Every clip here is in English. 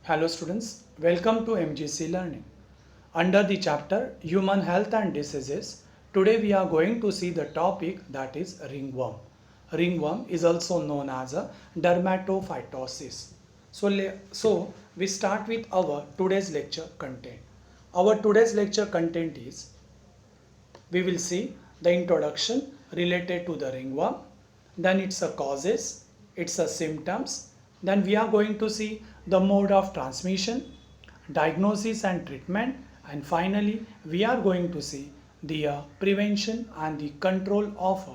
Hello students, welcome to MGC Learning. Under the chapter Human Health and Diseases, today we are going to see the topic that is ringworm. Ringworm is also known as a dermatophytosis. So we start with our today's lecture content. Our today's lecture content is we will see the introduction related to the ringworm, then its a causes, its a symptoms, then we are going to see the mode of transmission, diagnosis and treatment, and finally we are going to see the prevention and the control of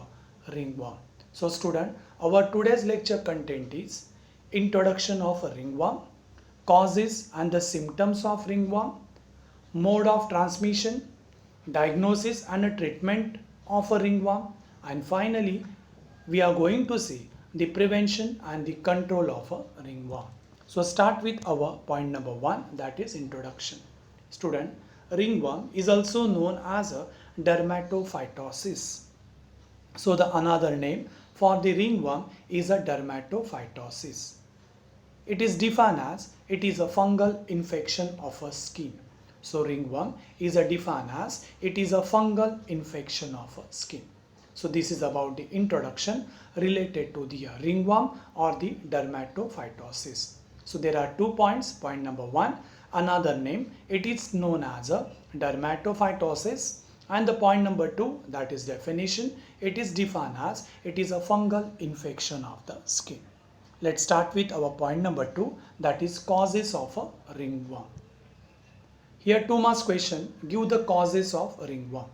ringworm. So student, our today's lecture content is introduction of a ringworm, causes and the symptoms of ringworm, mode of transmission, diagnosis and a treatment of a ringworm, and finally we are going to see the prevention and the control of a ringworm. So start with our point number 1, that is introduction. Student, ringworm is also known as a dermatophytosis. So the another name for the ringworm is a dermatophytosis. It is defined as it is a fungal infection of a skin. So ringworm is a defined as it is a fungal infection of a skin. So this is about the introduction related to the ringworm or the dermatophytosis. So there are 2 points. Point number 1, another name, it is known as a dermatophytosis. And the point number 2, that is definition, it is defined as it is a fungal infection of the skin. Let's start with our point number 2, that is causes of a ringworm. Here 2 marks question, give the causes of ringworm.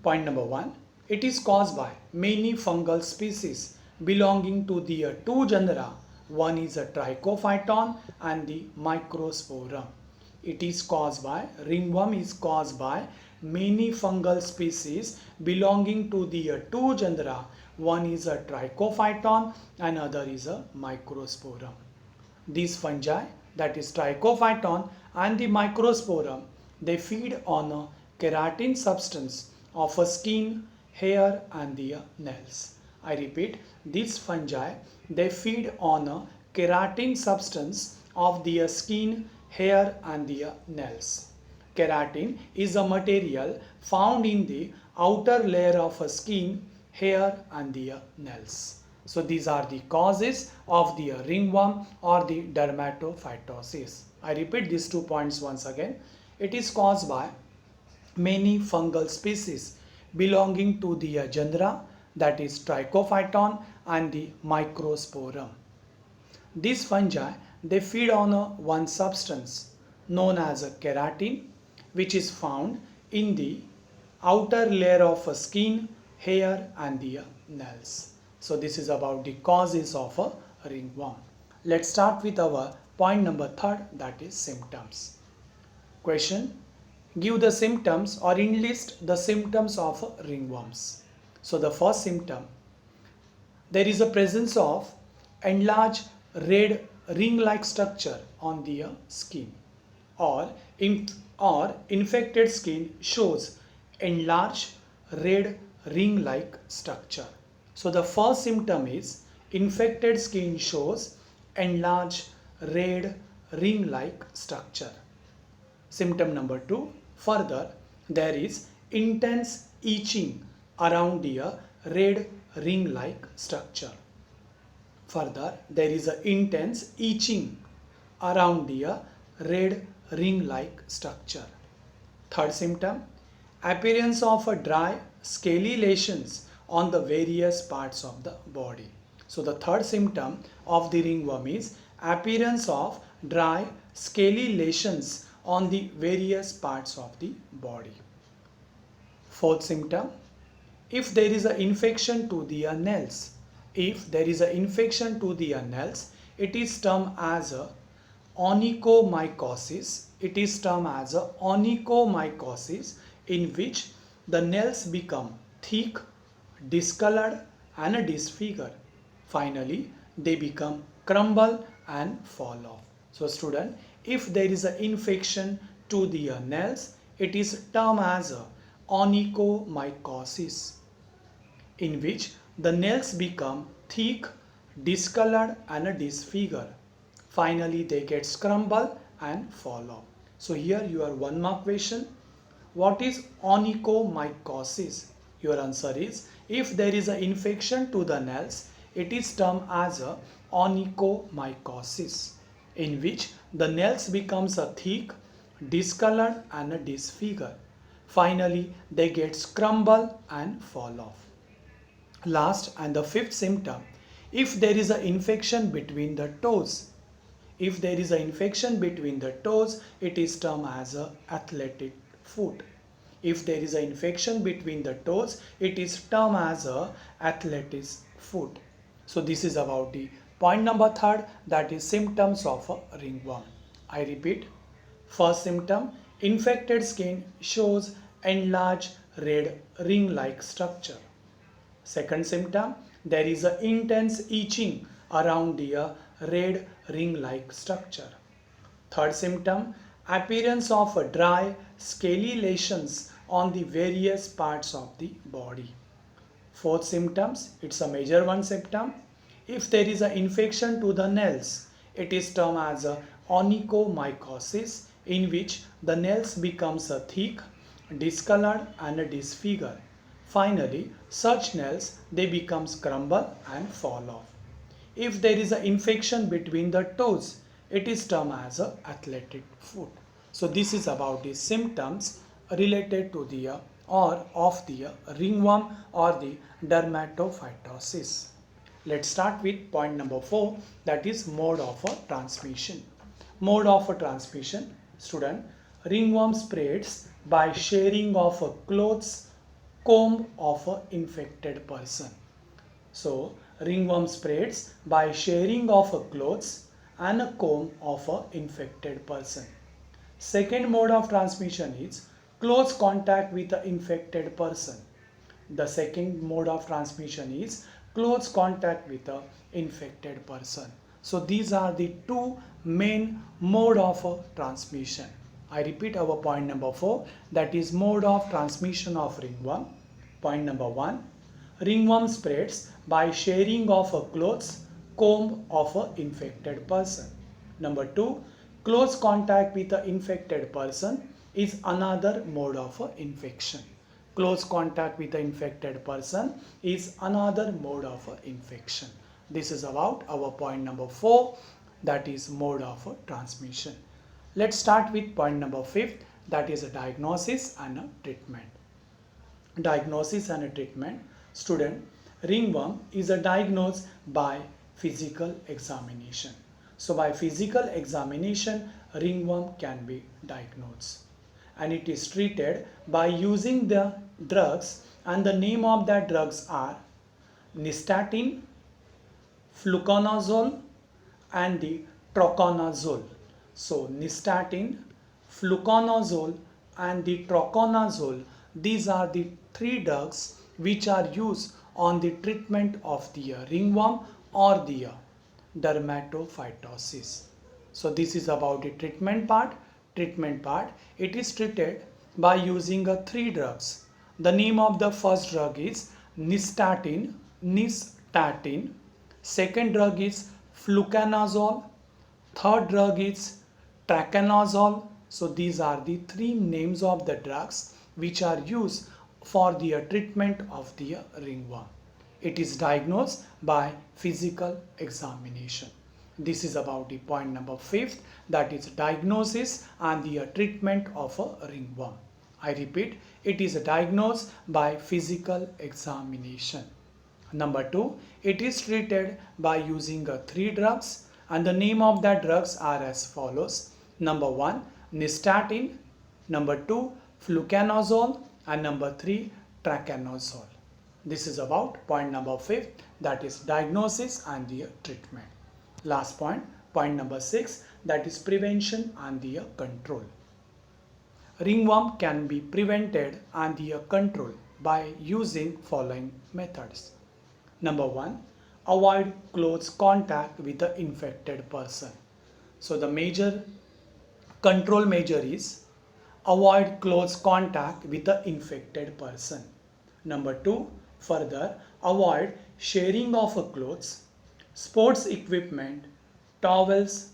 Point number 1, it is caused by many fungal species belonging to the two genera. One is a Trichophyton and the Microsporum. It is caused by, ringworm is caused by many fungal species belonging to the two genera. One is a Trichophyton and other is a Microsporum. These fungi, that is Trichophyton and the Microsporum, they feed on a keratin substance of a skin, hair and the nails. I repeat, these fungi, they feed on a keratin substance of the skin, hair and the nails. Keratin is a material found in the outer layer of a skin, hair and the nails. So these are the causes of the ringworm or the dermatophytosis. I repeat these 2 points once again. It is caused by many fungal species belonging to the genera, that is Trichophyton and the Microsporum. These fungi, they feed on one substance known as a keratin, which is found in the outer layer of a skin, hair and the nails. So this is about the causes of a ringworm. Let's start with our point number 3, that is symptoms. Question, give the symptoms or enlist the symptoms of ringworms. So the first symptom, there is a presence of enlarged red ring-like structure on the skin, or infected skin shows enlarged red ring-like structure. So the first symptom is infected skin shows enlarged red ring-like structure. Symptom number 2, further there is intense itching around the red ring-like structure. Further there is an intense itching around the red ring-like structure. Third symptom, appearance of a dry scaly lesions on the various parts of the body. So the third symptom of the ringworm is appearance of dry scaly lesions on the various parts of the body. Fourth symptom, if there is an infection to the nails, if there is an infection to the nails, it is termed as a onychomycosis. It is termed as a onychomycosis, in which the nails become thick, discolored and disfigured. Finally, they become crumble and fall off. So student, if there is an infection to the nails, it is termed as a onychomycosis, in which the nails become thick, discolored and disfigured. Finally, they get scrambled and fall off. So here your 1 mark question. What is onychomycosis? Your answer is, if there is an infection to the nails, it is termed as a onychomycosis, in which the nails becomes a thick, discolored and a disfigured. Finally, they get scrambled and fall off. Last and the fifth symptom, if there is an infection between the toes. If there is an infection between the toes, it is termed as a athletic foot. If there is an infection between the toes, it is termed as a athletic foot. So this is about the point number third, that is symptoms of a ringworm. I repeat, first symptom, infected skin shows enlarged red ring-like structure. Second symptom, there is an intense itching around the red ring-like structure. Third symptom, appearance of dry, scaly lesions on the various parts of the body. Fourth symptoms, it's a major one symptom. If there is an infection to the nails, it is termed as a onychomycosis, in which the nails becomes a thick, discolored and disfigured. Finally, such nails, they become crumble and fall off. If there is an infection between the toes, it is termed as a athletic foot. So this is about the symptoms related to the or of the ringworm or the dermatophytosis. Let's start with point number 4, that is mode of transmission. Mode of transmission, student, ringworm spreads by sharing of clothes, comb of an infected person. So ringworm spreads by sharing of clothes and a comb of an infected person. Second mode of transmission is close contact with the infected person. The second mode of transmission is close contact with the infected person. So these are the two main mode of transmission. I repeat our point number 4, that is mode of transmission of ringworm. Point number 1, ringworm spreads by sharing of clothes, comb of an infected person. Number 2, close contact with the infected person is another mode of infection. Close contact with the infected person is another mode of infection. This is about our point number 4, that is mode of transmission. Let's start with point number 5, that is a diagnosis and a treatment. Diagnosis and a treatment. Student, ringworm is diagnosed by physical examination. So by physical examination, ringworm can be diagnosed, and it is treated by using the drugs, and the name of that drugs are nystatin, fluconazole and the troconazole. So nystatin, fluconazole and the troconazole, these are the 3 drugs which are used on the treatment of the ringworm or the dermatophytosis. So this is about the treatment part. Treatment part, it is treated by using 3 drugs. The name of the first drug is nystatin. Second drug is fluconazole. Third drug is traconazole. So these are the 3 names of the drugs which are used for the treatment of the ringworm. It is diagnosed by physical examination. This is about the point number 5, that is diagnosis and the treatment of a ringworm. I repeat, it is diagnosed by physical examination. Number 2, it is treated by using 3 drugs, and the name of that drugs are as follows. Number 1, nystatin. Number 2, fluconazole, and number 3, traconazole. This is about point number 5, that is diagnosis and the treatment. Last point, point number 6, that is prevention and the control. Ringworm can be prevented and the controlled by using following methods. Number 1, avoid close contact with the infected person. So the major control measure is avoid close contact with the infected person. Number 2, further avoid sharing of clothes, sports equipment, towels,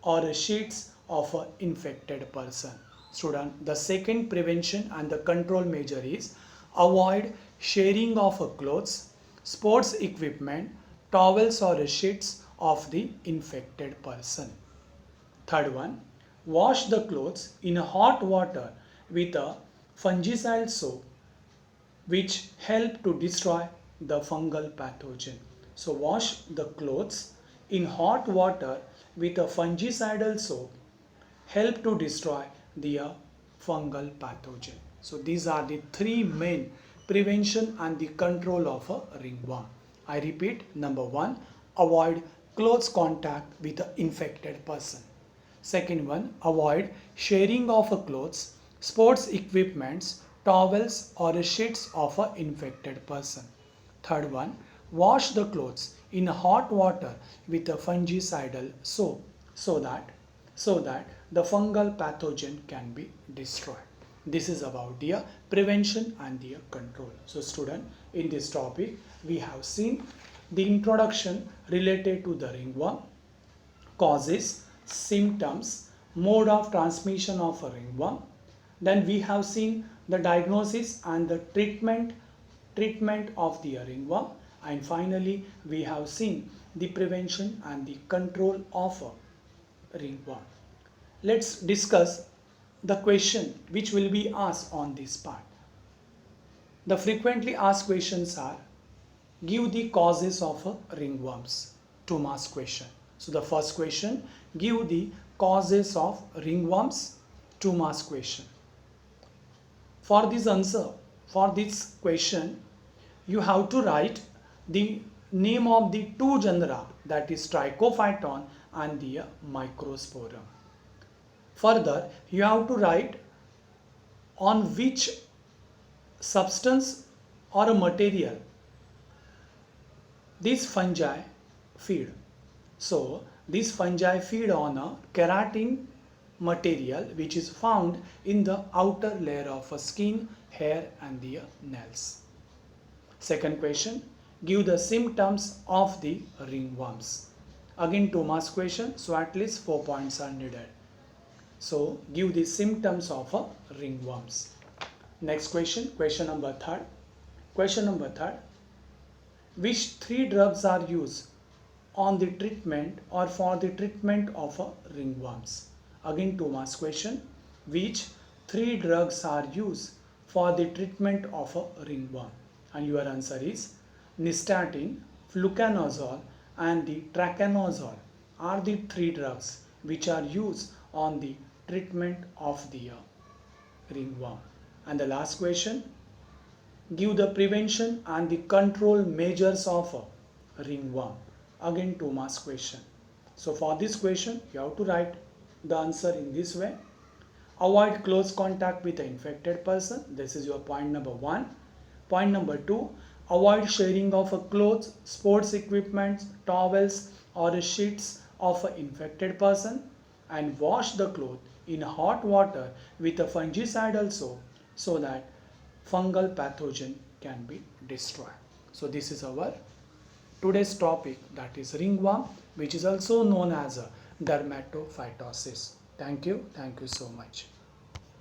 or sheets of an infected person. Student, the second prevention and the control measure is avoid sharing of clothes, sports equipment, towels or sheets of the infected person. Third one, wash the clothes in hot water with a fungicide soap which help to destroy the fungal pathogen. So wash the clothes in hot water with a fungicidal soap help to destroy the fungal pathogen. So these are the three main prevention and the control of a ringworm. I repeat, number one, avoid close contact with an infected person. Second one, avoid sharing of a clothes, sports equipments, towels or sheets of an infected person. Third one, wash the clothes in hot water with a fungicidal soap so that the fungal pathogen can be destroyed. This is about the prevention and the control. So student, in this topic we have seen the introduction related to the ringworm, causes, symptoms, mode of transmission of a ringworm. Then we have seen the diagnosis and the treatment of the ringworm, and finally we have seen the prevention and the control of a ringworm. Let's discuss the question which will be asked on this part. The frequently asked questions are: give the causes of ringworms. 2 marks question. So the first question, give the causes of ringworms. 2 marks question. For this answer, for this question, you have to write the name of the two genera, that is Trichophyton and the Microsporum. Further, you have to write on which substance or a material these fungi feed. So these fungi feed on a keratin material which is found in the outer layer of a skin, hair and the nails. Second question, give the symptoms of the ringworms. Again 2 marks question, so at least 4 points are needed. So give the symptoms of a ringworms. Next question, question number third. Question number third, which 3 drugs are used on the treatment or for the treatment of a ringworms? Again 2 marks question, which 3 drugs are used for the treatment of a ringworm? And your answer is nystatin, fluconazole and the traconazole are the 3 drugs which are used on the treatment of the ringworm. And the last question, give the prevention and the control measures of a ringworm. Again 2 marks question. So for this question you have to write the answer in this way: avoid close contact with the infected person. This is your point number 1. Point number 2, avoid sharing of clothes, sports equipment, towels or sheets of an infected person, and wash the cloth in hot water with a fungicidal soap so that fungal pathogen can be destroyed. So this is our today's topic, that is ringworm, which is also known as a dermatophytosis. Thank you so much.